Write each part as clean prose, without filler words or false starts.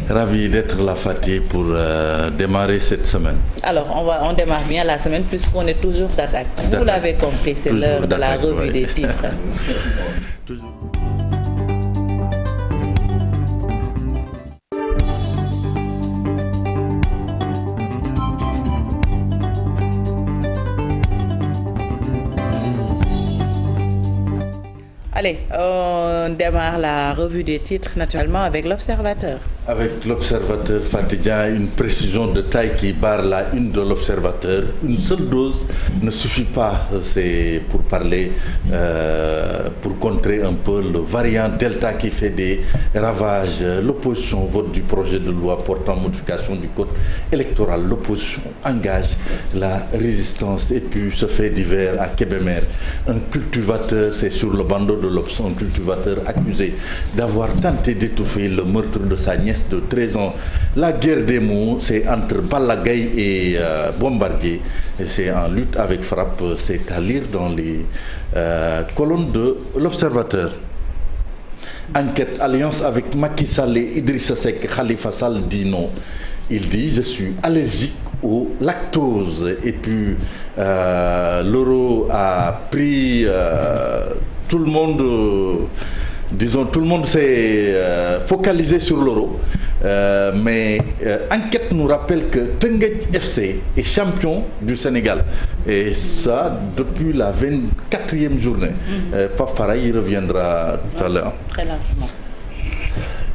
Ravi d'être là, Fatih, pour démarrer cette semaine. Alors, on démarre bien la semaine puisqu'on est toujours d'attaque. Vous l'avez compris, c'est l'heure de la revue des titres. Toujours. Allez, on démarre la revue des titres naturellement avec l'Observateur. Avec l'Observateur, Fatidien, une précision de taille qui barre la une de l'Observateur. Une seule dose ne suffit pas, c'est pour parler, pour contrer un peu le variant Delta qui fait des ravages. L'opposition vote du projet de loi portant modification du code électoral. L'opposition engage la résistance et puis ce fait divers à Kébémer. Un cultivateur, c'est sur le bandeau de l'Obs, un cultivateur accusé d'avoir tenté d'étouffer le meurtre de sa nièce de 13 ans. La guerre des mots, c'est entre Balagaï et Bombardier. Et c'est en lutte avec frappe, c'est à lire dans les colonnes de l'Observateur. Enquête, alliance avec Macky Sall et Idrissa Seck. Khalifa Sall dit non. Il dit, je suis allergique au lactose. Et puis, l'euro a pris... tout le monde s'est focalisé sur l'euro. Mais enquête nous rappelle que Teungueth FC est champion du Sénégal. Et ça, depuis la 24e journée. Pape Faray reviendra tout à l'heure. Très largement.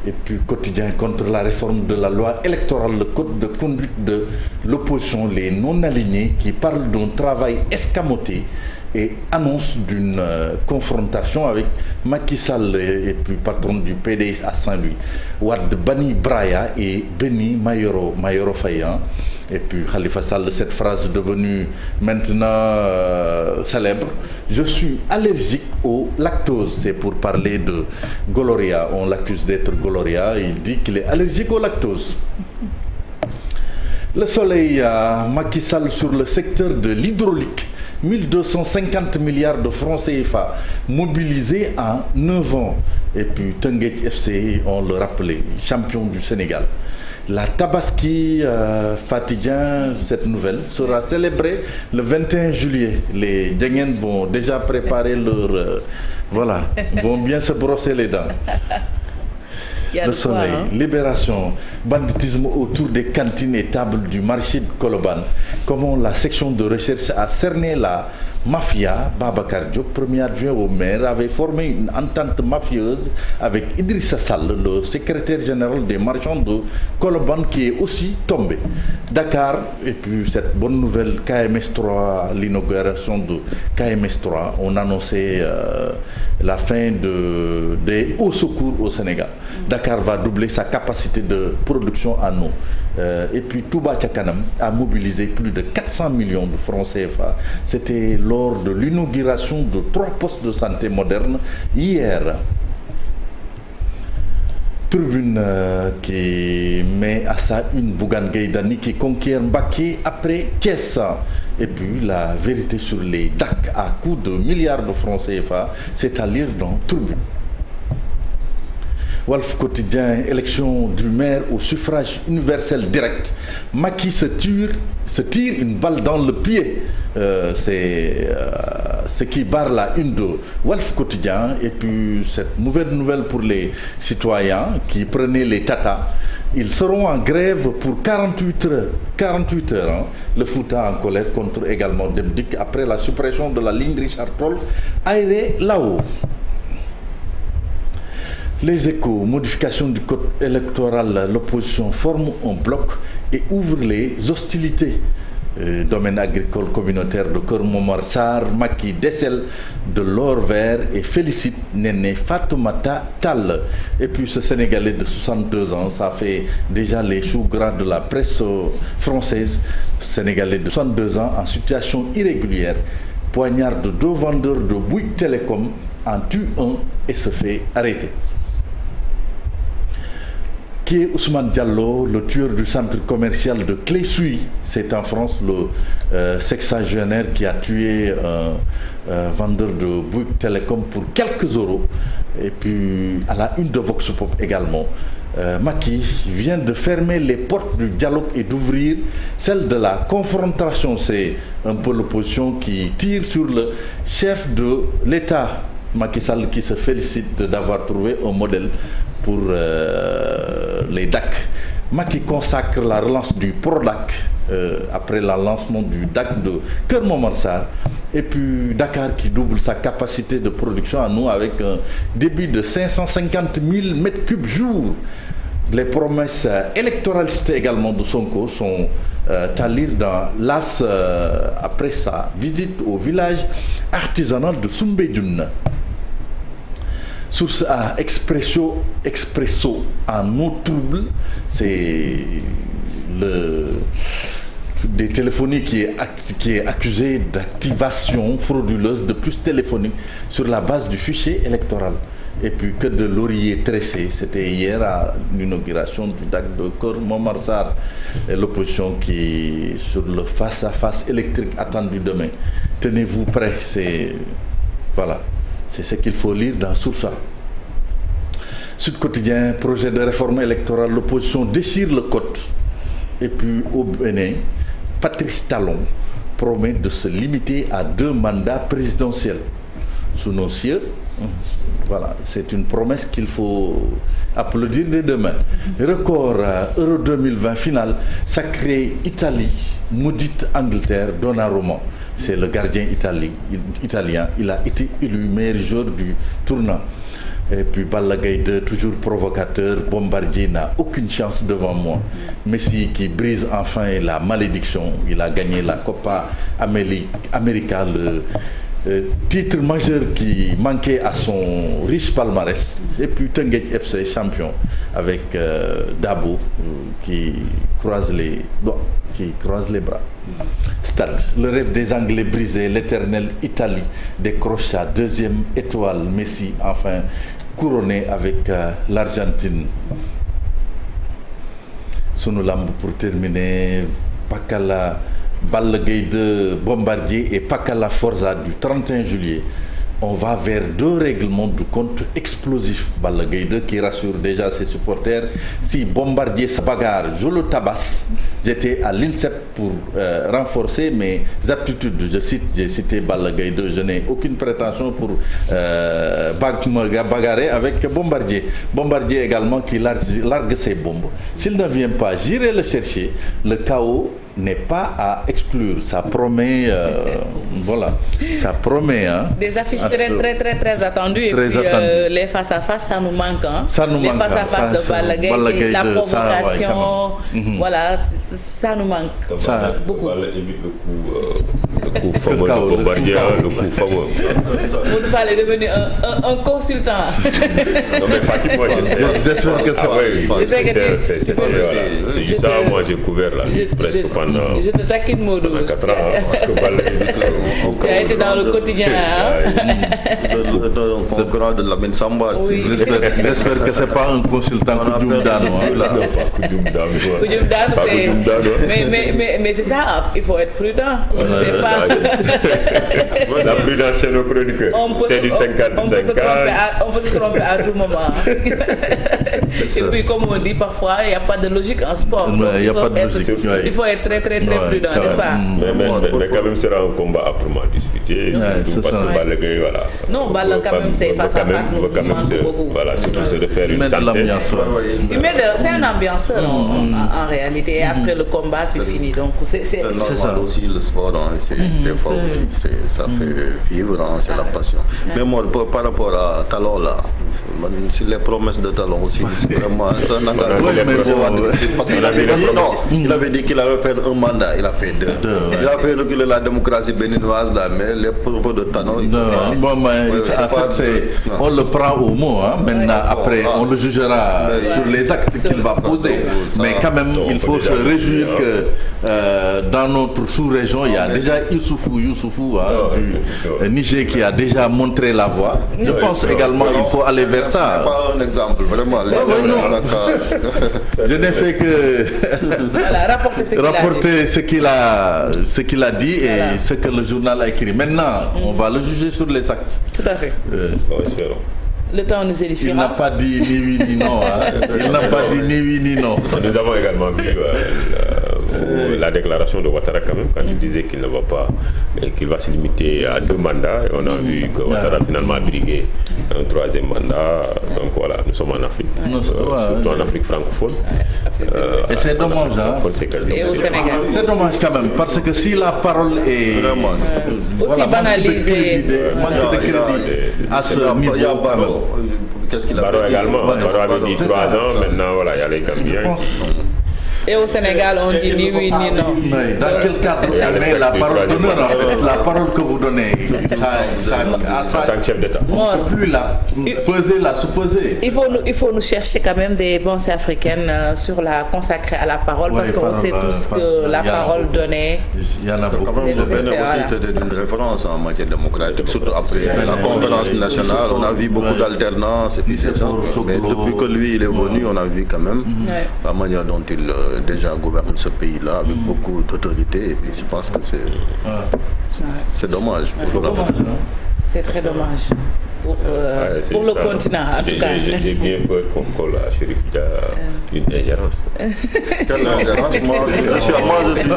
Et puis quotidien contre la réforme de la loi électorale, le code de conduite de l'opposition, les non-alignés qui parlent d'un travail escamoté et annonce d'une confrontation avec Macky Sall et puis patron du PDS à Saint-Louis. Wade Bani Braya et Beni Mayoro Fayan. Et puis Khalifa Sall, cette phrase devenue maintenant célèbre. Je suis allergique au lactose. C'est pour parler de Goloria. On l'accuse d'être Goloria. Il dit qu'il est allergique au lactose. Le Soleil, Macky Sall sur le secteur de l'hydraulique. 1250 milliards de francs CFA mobilisés en 9 ans. Et puis Teungueth FC, on le rappelait, champion du Sénégal. La Tabaski Fatidien, cette nouvelle, sera célébrée le 21 juillet. Les Djengen vont déjà préparer leur... voilà, vont bien se brosser les dents. Le Soleil, Libération, banditisme autour des cantines et tables du marché de Koloban. Comment la section de recherche a cerné la mafia. Babacar Diop, premier adjoint au maire, avait formé une entente mafieuse avec Idrissa Sall, le secrétaire général des marchands de Koloban, qui est aussi tombé. Dakar, et puis cette bonne nouvelle, KMS 3, l'inauguration de KMS 3, on annonçait la fin des hauts secours au Sénégal. Dakar va doubler sa capacité de production en eau. Et puis Touba Tchakanam a mobilisé plus de 400 millions de francs CFA. C'était lors de l'inauguration de 3 postes de santé modernes hier. Tribune qui met à ça une Bougane Gueye Dany qui conquiert Mbacké après Thiès. Et puis la vérité sur les DAC à coût de milliards de francs CFA, c'est à lire dans Tribune. Walf Quotidien, élection du maire au suffrage universel direct. Macky se tire une balle dans le pied. C'est ce qui barre la une de Walf Quotidien. Et puis cette mauvaise nouvelle pour les citoyens qui prenaient les tatas. Ils seront en grève pour 48 heures. 48 heures. Hein. Le Fouta en colère contre également Demdik après la suppression de la ligne Richard Toll aérée là-haut. Les Échos, modification du code électoral, l'opposition forme un bloc et ouvre les hostilités. Domaine agricole communautaire de Keur Momar Sarr, Macky décèle de l'or vert et félicite Néné Fatoumata Tall. Et puis ce Sénégalais de 62 ans, ça fait déjà les choux gras de la presse française. Sénégalais de 62 ans en situation irrégulière, poignarde 2 vendeurs de Bouygues Télécom, en tue un et se fait arrêter. Qui est Ousmane Diallo, le tueur du centre commercial de Clé-Souilly. C'est en France le sexagénaire qui a tué un vendeur de Bouygues Télécom pour quelques euros. Et puis à la une de Vox Pop également, Macky vient de fermer les portes du dialogue et d'ouvrir celle de la confrontation. C'est un peu l'opposition qui tire sur le chef de l'État, Macky Sall, qui se félicite d'avoir trouvé un modèle pour les DAC. Macky consacre la relance du PRODAC après le lancement du DAC de Keur Momar Sarr, et puis Dakar qui double sa capacité de production à nous avec un débit de 550 000 m3 jour. Les promesses électoralistes également de Sonko sont à lire dans l'AS après sa visite au village artisanal de Soumbédioune. Source A, Expresso en eau trouble, c'est des téléphonies qui est accusé d'activation frauduleuse de puces téléphoniques sur la base du fichier électoral. Et puis que de lauriers tressés, c'était hier à l'inauguration du DAC de Keur Momar Sarr, et l'opposition qui sur le face-à-face électrique attendu demain. Tenez-vous prêts, c'est ce qu'il faut lire dans Source A. Sud Quotidien, projet de réforme électorale, l'opposition déchire le code. Et puis au Bénin, Patrice Talon promet de se limiter à 2 mandats présidentiels. Sous nos cieux, c'est une promesse qu'il faut applaudir dès demain. Record Euro 2020 finale, sacré Italie, maudite Angleterre, Donnarumma. C'est le gardien italien. Il a été élu meilleur joueur du tournoi. Et puis Balla Gaye 2, toujours provocateur, Bombardier n'a aucune chance devant moi. Messi qui brise enfin la malédiction. Il a gagné la Copa América, le titre majeur qui manquait à son riche palmarès. Et puis Teungueth FC champion avec Dabo qui croise les doigts, qui croise les bras. Stade, le rêve des Anglais brisé, l'éternelle Italie décroche sa 2e étoile. Messi enfin couronné avec l'Argentine. Sunu Lamb pour terminer, Pakala, Balla Gaye 2, Bombardier et Pakala Forza du 31 juillet. On va vers 2 règlements du compte explosifs. Balla Gaye 2 qui rassure déjà ses supporters. Si Bombardier se bagarre, je le tabasse. J'étais à l'INSEP pour renforcer mes aptitudes. J'ai cité Balla Gaye 2. Je n'ai aucune prétention pour me bagarrer avec Bombardier. Bombardier également qui largue ses bombes. S'il ne vient pas, j'irai le chercher. Le chaos n'est pas à exclure. Ça promet, ça promet. Hein, des affiches très attendues. Et puis les face-à-face, ça nous manque. Hein. Ça nous les manque. Face-à-face de Balla Gaye, la provocation, ça nous manque. Ça beaucoup. Le coup fameux de Bombardier, le coup fameux. Vous fallait devenir un consultant. Non mais Fatih, moi j'espère que ça va. C'est juste ça, moi j'ai couvert là, presque pendant. Je te taquine Modou. 4 ans. Tu as été dans le quotidien. Le concurrent de Lamine Samba. Oui. J'espère que ce n'est pas un consultant Koudoum Dano. Mais c'est ça, il faut être prudent. C'est pas... La prudence chez nos chroniqueurs. C'est du 50-50. On peut se tromper à tout moment. Et puis, comme on dit parfois, il n'y a pas de logique en sport. Il faut être très prudent, n'est-ce pas? Mais quand même, ce sera un combat âprement disputé. Parce que Balla Gaye, voilà. Non, Balla quand même, c'est face à face, nous manque beaucoup. Voilà, c'est de faire une santé. C'est un ambianceur en réalité. Et après le combat, c'est fini. Donc, c'est ça aussi, le sport. Des fois aussi, ça fait vivre, c'est la passion. Mais moi, par rapport à Talon, là, les promesses de Talon aussi, c'est vraiment ça parce qu'il avait dit qu'il allait faire un mandat, il a fait 2. Il a fait reculer la démocratie béninoise, là, mais les propos de Talon, on le prend au mot. Hein. Maintenant, après, on le jugera sur les actes qu'il va poser. Mais quand même, il faut se réjouir que dans notre sous-région, il y a déjà Youssoufou du Niger qui a déjà montré la voie. Je pense également qu'il faut aller vers ça. Pas un exemple, vraiment. Je n'ai fait que rapporter ce qu'il a dit et ce que le journal a écrit. Maintenant, on va le juger sur les actes. Tout à fait. Bon, espérons. Le temps nous édifiera. Il n'a pas dit ni oui ni non. Il n'a pas dit ni oui ni non. Nous avons également vu la déclaration de Ouattara quand même, quand il disait qu'il ne va pas, qu'il va se limiter à 2 mandats. Et on a vu que Ouattara finalement a brigué un 3e mandat. Donc voilà, nous sommes en Afrique, surtout en Afrique francophone. Et c'est dommage, Et au Sénégal. C'est dommage quand même, parce que si la parole est aussi banalisée, manque de crédit à ce niveau. Qu'est-ce qu'il a Barreau également. Barreau avait dit 3 ans, maintenant voilà, il y a les Gambiens. Et au Sénégal, on dit ni oui ni non. Dans quel cadre vous donnez la parole d'honneur en fait? La parole que vous donnez, en tant que chef d'État. On ne peut plus la peser, la supposer. Il faut nous chercher quand même des pensées africaines consacrées à la parole, parce qu'on sait tous que la parole donnée. Il y en a beaucoup. Le Bénin aussi était une référence en matière démocratique, surtout après la conférence nationale. On a vu beaucoup d'alternance. Mais depuis que lui il est venu, on a vu quand même la manière dont il déjà gouverne ce pays-là avec beaucoup d'autorité. Et puis je pense que c'est dommage pour l'Afrique. C'est très dommage. Pour le continent, en tout cas. J'ai bien peur qu'on colle à Chérif Dia une ingérence. Quelle ingérence? Moi, je suis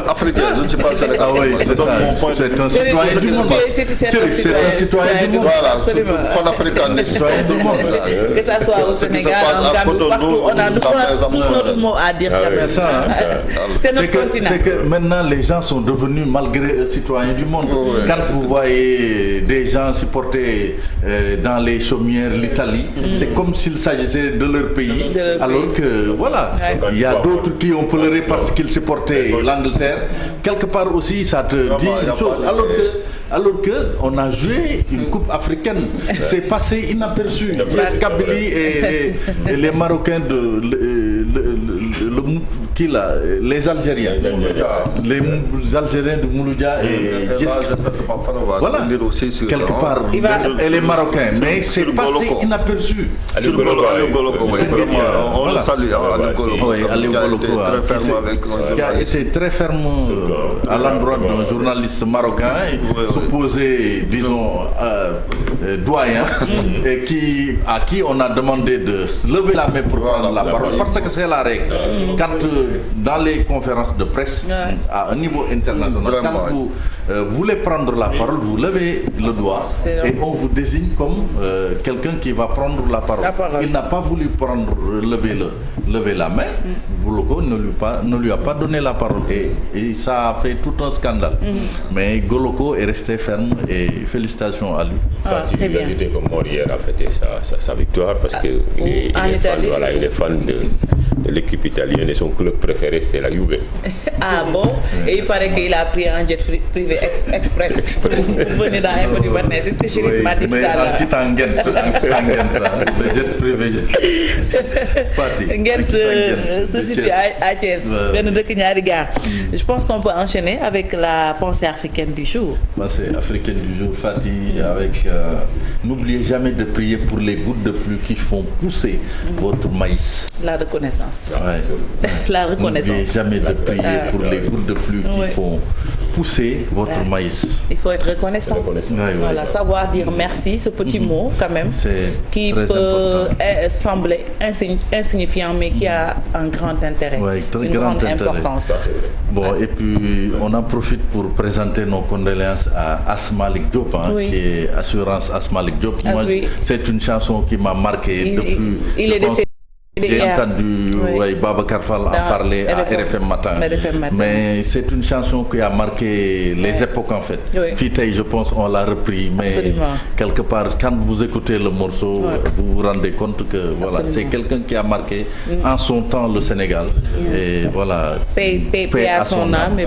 africain, je ne suis pas sénégalais. Ah oui, c'est ça. C'est un citoyen du monde. C'est un citoyen du monde. Voilà, absolument. Panafricain, citoyen du monde. Que ça soit au Sénégal, en Gambie, partout, on a tous notre mot à dire. C'est ça. C'est notre continent. C'est que maintenant, les gens sont devenus malgré eux citoyens du monde. Quand vous voyez des gens supporter dans les chaumières l'Italie, c'est comme s'il s'agissait de leur pays, alors que voilà, il y a d'autres qui ont pleuré parce qu'ils supportaient l'Angleterre. Quelque part aussi, ça te dit une chose, alors que on a joué une coupe africaine, c'est passé inaperçu. Kabylie et les Marocains les Algériens, les Algériens de Mouloudia et voilà, quelque part, et les Marocains, mais c'est passé inaperçu. Sur Goloko, on le salue, qui a été très ferme à l'endroit d'un journaliste marocain, supposé, disons, doyen, et à qui on a demandé de se lever la main pour prendre la parole, parce que c'est la règle. Quand dans les conférences de presse à un niveau international, quand vous voulez prendre la parole, vous levez le doigt et on vous désigne comme quelqu'un qui va prendre la parole. Il n'a pas voulu lever la main. Goloko ne lui a pas donné la parole et ça a fait tout un scandale. Mais Goloko est resté ferme et félicitations à lui. Fatih lui a ajouté que Morière a fêté sa victoire parce qu'il est fan de l'équipe italienne et son club préféré c'est la Juve. Ah bon? Et il paraît qu'il a pris un jet privé express pour venir dans Info du matin. C'est ce que Chérif m'a dit tout à l'heure. Mais en quittant le jet privé. Ngent se situe à Thiès. Je pense qu'on peut enchaîner avec la pensée africaine du jour. Pensée africaine du jour, Fatih, avec n'oubliez jamais de prier pour les gouttes de pluie qui font pousser votre maïs. La reconnaissance. La reconnaissance. N'oubliez jamais de prier pour les gouttes de pluie qui font pousser votre maïs. Il faut être reconnaissant. Voilà, savoir dire merci, ce petit mot quand même, qui peut sembler insignifiant, mais qui a un grand intérêt, une grande importance. Bon, et puis on en profite pour présenter nos condoléances à Asmalik Diop, qui est Assurance Asmalik Diop. Moi, c'est une chanson qui m'a marqué depuis. Il est décédé. J'ai entendu Babacar Fall en parler à RFM Matin. Mais c'est une chanson qui a marqué les époques en fait. Fitaï, je pense, on l'a repris. Mais quelque part, quand vous écoutez le morceau, vous vous rendez compte que voilà, c'est quelqu'un qui a marqué en son temps le Sénégal. Et voilà, paix à son âme.